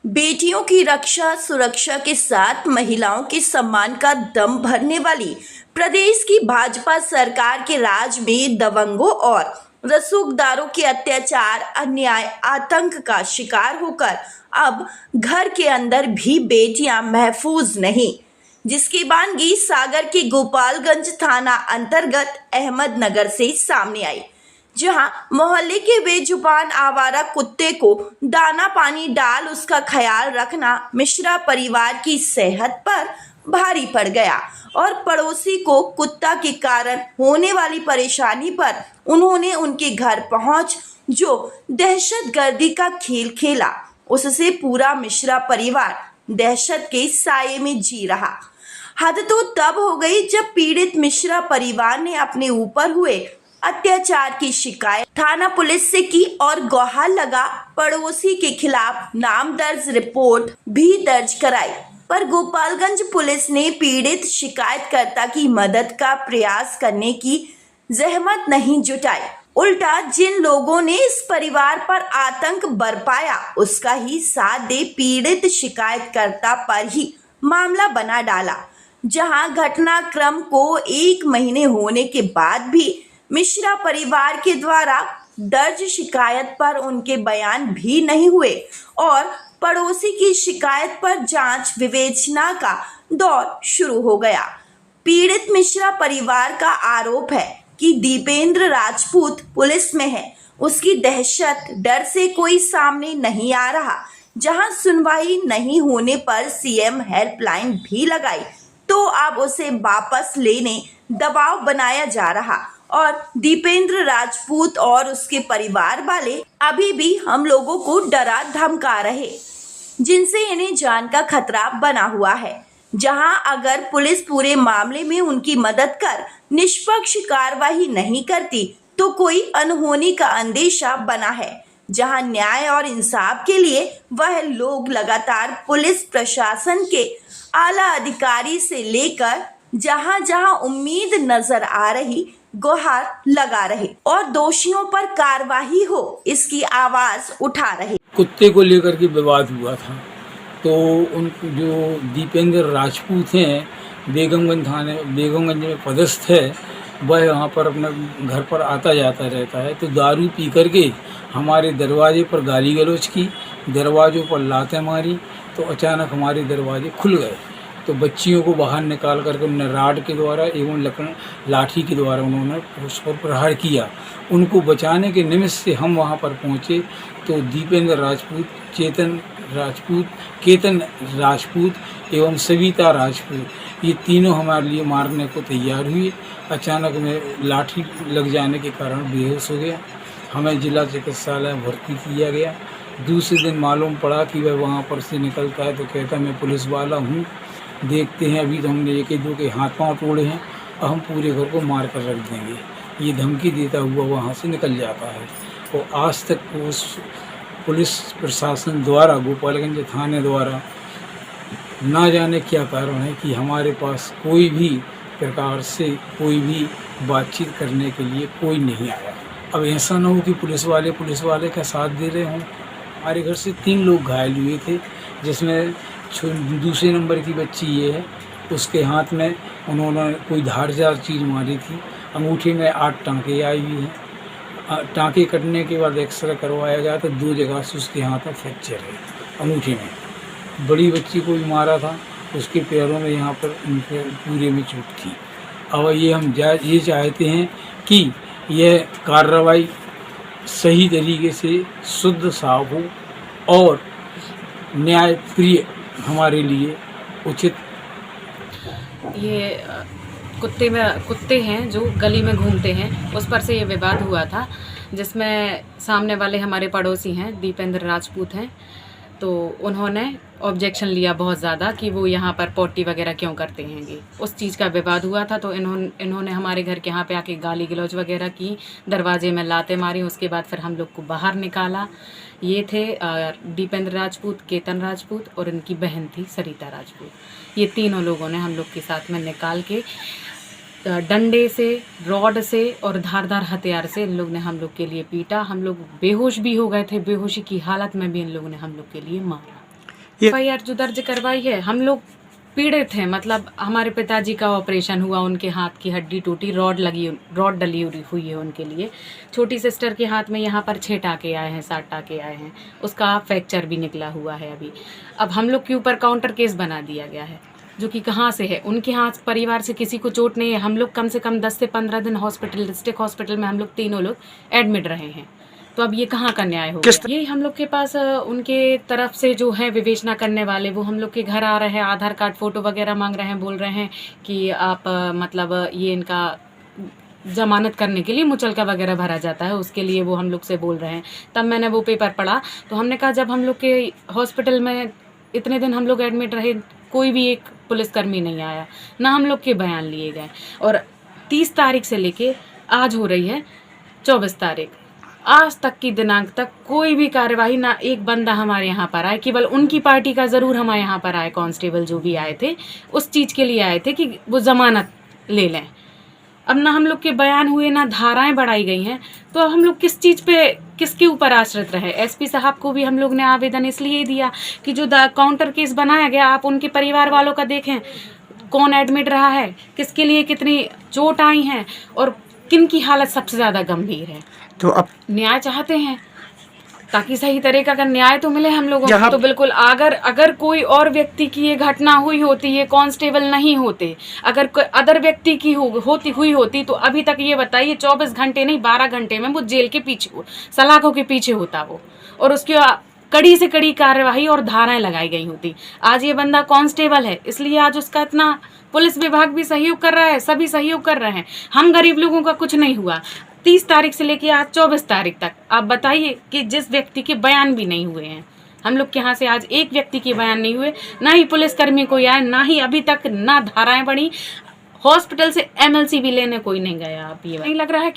बेटियों की रक्षा सुरक्षा के साथ महिलाओं के सम्मान का दम भरने वाली प्रदेश की भाजपा सरकार के राज में दबंगों और रसूखदारों के अत्याचार, अन्याय, आतंक का शिकार होकर अब घर के अंदर भी बेटियां महफूज नहीं। जिसकी बानगी सागर के गोपालगंज थाना अंतर्गत अहमदनगर से सामने आई, जहां मोहल्ले के बेजुबान आवारा कुत्ते को दाना पानी डाल उसका ख्याल रखना मिश्रा परिवार की सेहत पर भारी पड़ गया और पड़ोसी को कुत्ता के कारण होने वाली परेशानी पर उन्होंने उनके घर पहुंच जो दहशतगर्दी का खेल खेला, उससे पूरा मिश्रा परिवार दहशत के साये में जी रहा। हद तो तब हो गई जब पीड़ित मिश्रा परिवार ने अपने ऊपर हुए अत्याचार की शिकायत थाना पुलिस से की और गुहार लगा पड़ोसी के खिलाफ नाम दर्ज रिपोर्ट भी दर्ज कराई, पर गोपालगंज पुलिस ने पीड़ित शिकायतकर्ता की मदद का प्रयास करने की जहमत नहीं जुटाई। उल्टा जिन लोगों ने इस परिवार पर आतंक बरपाया उसका ही साथ दे पीड़ित शिकायतकर्ता पर ही मामला बना डाला, जहां घटनाक्रम को 1 महीने होने के बाद भी मिश्रा परिवार के द्वारा दर्ज शिकायत पर उनके बयान भी नहीं हुए और पड़ोसी की शिकायत पर जांच विवेचना का दौर शुरू हो गया। पीड़ित मिश्रा परिवार का आरोप है कि दीपेंद्र राजपूत पुलिस में है, उसकी दहशत डर से कोई सामने नहीं आ रहा। जहां सुनवाई नहीं होने पर सीएम हेल्पलाइन भी लगाई तो अब उसे वापस लेने दबाव बनाया जा रहा और दीपेंद्र राजपूत और उसके परिवार वाले अभी भी हम लोगों को डरा धमका रहे, जिनसे इन्हें जान का खतरा बना हुआ है। जहां अगर पुलिस पूरे मामले में उनकी मदद कर निष्पक्ष कार्रवाई नहीं करती तो कोई अनहोनी का अंदेशा बना है। जहां न्याय और इंसाफ के लिए वह लोग लगातार पुलिस प्रशासन के आला अधिकारी से लेकर जहां जहां उम्मीद नजर आ रही गुहार लगा रहे और दोषियों पर कार्रवाई हो इसकी आवाज उठा रहे। कुत्ते को लेकर के विवाद हुआ था तो उन जो दीपेंद्र राजपूत हैं बेगमगंज में पदस्थ है, वह वहाँ पर अपने घर पर आता जाता रहता है। तो दारू पी करके हमारे दरवाजे पर गाली गलौज की, दरवाज़ों पर लातें मारी, तो अचानक हमारे दरवाजे खुल गए। तो बच्चियों को बाहर निकाल करके उन्होंने राड के द्वारा एवं लाठी के द्वारा उन्होंने उस पर प्रहार किया। उनको बचाने के निमित्त से हम वहां पर पहुंचे तो दीपेंद्र राजपूत, केतन राजपूत एवं सविता राजपूत ये तीनों हमारे लिए मारने को तैयार हुए। अचानक में लाठी लग जाने के कारण बेहोश हो गया। हमें जिला चिकित्सालय भर्ती किया गया। दूसरे दिन मालूम पड़ा कि वह वहाँ पर से निकलता है तो कहता मैं पुलिस वाला हूँ, देखते हैं, अभी तो हमने एक दो के हाथ पांव तोड़े हैं और हम पूरे घर को मार कर रख देंगे, ये धमकी देता हुआ वहाँ से निकल जाता है। और आज तक उस पुलिस प्रशासन द्वारा, गोपालगंज थाने द्वारा ना जाने क्या कारण है कि हमारे पास कोई भी प्रकार से कोई भी बातचीत करने के लिए कोई नहीं आया। अब ऐसा ना हो कि पुलिस वाले का साथ दे रहे हों। हमारे घर से 3 लोग घायल हुए थे, जिसमें दूसरे नंबर की बच्ची ये है, उसके हाथ में उन्होंने कोई धारदार चीज़ मारी थी। अंगूठे में 8 टाँके आई हुई हैं। टाँके कटने के बाद एक्सरे करवाया गया तो 2 जगह से उसके हाथ में फ्रैक्चर है अंगूठे में। बड़ी बच्ची को भी मारा था, उसके पैरों में यहाँ पर उनके पूरे में चोट थी। अब ये हम ये चाहते हैं कि यह कार्रवाई सही तरीके से शुद्ध साफ हो और न्यायप्रिय हमारे लिए उचित। ये कुत्ते हैं जो गली में घूमते हैं, उस पर से ये विवाद हुआ था, जिसमें सामने वाले हमारे पड़ोसी हैं दीपेंद्र राजपूत हैं। तो उन्होंने ऑब्जेक्शन लिया बहुत ज़्यादा कि वो यहाँ पर पोटी वगैरह क्यों करते हैंगे, उस चीज़ का विवाद हुआ था। तो इन्होंने हमारे घर के यहाँ पे आके गाली गलौज वगैरह की, दरवाजे में लाते मारी। उसके बाद फिर हम लोग को बाहर निकाला। ये थे दीपेंद्र राजपूत, केतन राजपूत और उनकी बहन थी सरिता राजपूत। ये तीनों लोगों ने हम लोग के साथ में निकाल के डंडे से, रॉड से और धारदार हथियार से इन लोग ने हम लोग के लिए पीटा। हम लोग बेहोश भी हो गए थे, बेहोशी की हालत में भी इन लोगों ने हम लोग के लिए मारा। ये FIR जो दर्ज करवाई है, हम लोग पीड़ित हैं। मतलब हमारे पिताजी का ऑपरेशन हुआ, उनके हाथ की हड्डी टूटी, रॉड डली हुई है उनके लिए। छोटी सिस्टर के हाथ में यहाँ पर 6 टाके आए हैं, 7 टाके आए हैं, उसका फ्रैक्चर भी निकला हुआ है अभी। अब हम लोग के ऊपर काउंटर केस बना दिया गया है, जो कि कहाँ से है। उनके यहाँ परिवार से किसी को चोट नहीं है। हम लोग कम से कम 10 से 15 दिन हॉस्पिटल, डिस्ट्रिक्ट हॉस्पिटल में हम लोग तीनों लोग एडमिट रहे हैं। तो अब ये कहाँ का न्याय हो गया? ये हम लोग के पास उनके तरफ से जो है विवेचना करने वाले, वो हम लोग के घर आ रहे हैं, आधार कार्ड फोटो वगैरह मांग रहे हैं, बोल रहे हैं कि आप मतलब ये इनका जमानत करने के लिए मुचलका वगैरह भरा जाता है, उसके लिए वो हम लोग से बोल रहे हैं। तब मैंने वो पेपर पढ़ा तो हमने कहा, जब हम लोग के हॉस्पिटल में इतने दिन हम लोग एडमिट रहे, कोई भी एक पुलिसकर्मी नहीं आया, ना हम लोग के बयान लिए गए। और 30 तारीख से लेके आज हो रही है 24 तारीख, आज तक की दिनांक तक कोई भी कार्यवाही, ना एक बंदा हमारे यहाँ पर आए। केवल उनकी पार्टी का ज़रूर हमारे यहाँ पर आए, कांस्टेबल जो भी आए थे उस चीज़ के लिए आए थे कि वो ज़मानत ले लें। अब ना हम लोग के बयान हुए, ना धाराएं बढ़ाई गई हैं, तो अब हम लोग किस चीज़ पे, किसके ऊपर आश्रित रहे? SP साहब को भी हम लोग ने आवेदन इसलिए दिया कि जो काउंटर केस बनाया गया, आप उनके परिवार वालों का देखें, कौन एडमिट रहा है, किसके लिए कितनी चोट आई हैं और किन की हालत सबसे ज़्यादा गंभीर है। तो अब न्याय चाहते हैं ताकि सही तरीका का न्याय तो मिले हम लोगों को। यहाँ- तो बिल्कुल, अगर कोई और व्यक्ति की ये घटना हुई होती, ये कांस्टेबल नहीं होते, अगर कोई अदर व्यक्ति की हुई होती तो अभी तक ये बताइए 24 घंटे नहीं 12 घंटे में वो जेल के पीछे, सलाखों के पीछे होता वो, और उसकी कड़ी से कड़ी कार्यवाही और धाराएं लगाई गई होती। आज ये बंदा कांस्टेबल है, इसलिए आज उसका इतना पुलिस विभाग भी सहयोग कर रहा है, सभी सहयोग कर रहे हैं। हम गरीब लोगों का कुछ नहीं हुआ। 30 तारीख से लेके आज 24 तारीख तक आप बताइए कि जिस व्यक्ति के बयान भी नहीं हुए हैं, हम लोग के यहाँ से आज एक व्यक्ति के बयान नहीं हुए, ना ही पुलिसकर्मी कोई आया, ना ही अभी तक ना धाराएं बढ़ी, हॉस्पिटल से MLC भी लेने कोई नहीं गया। आप ये नहीं लग रहा है कि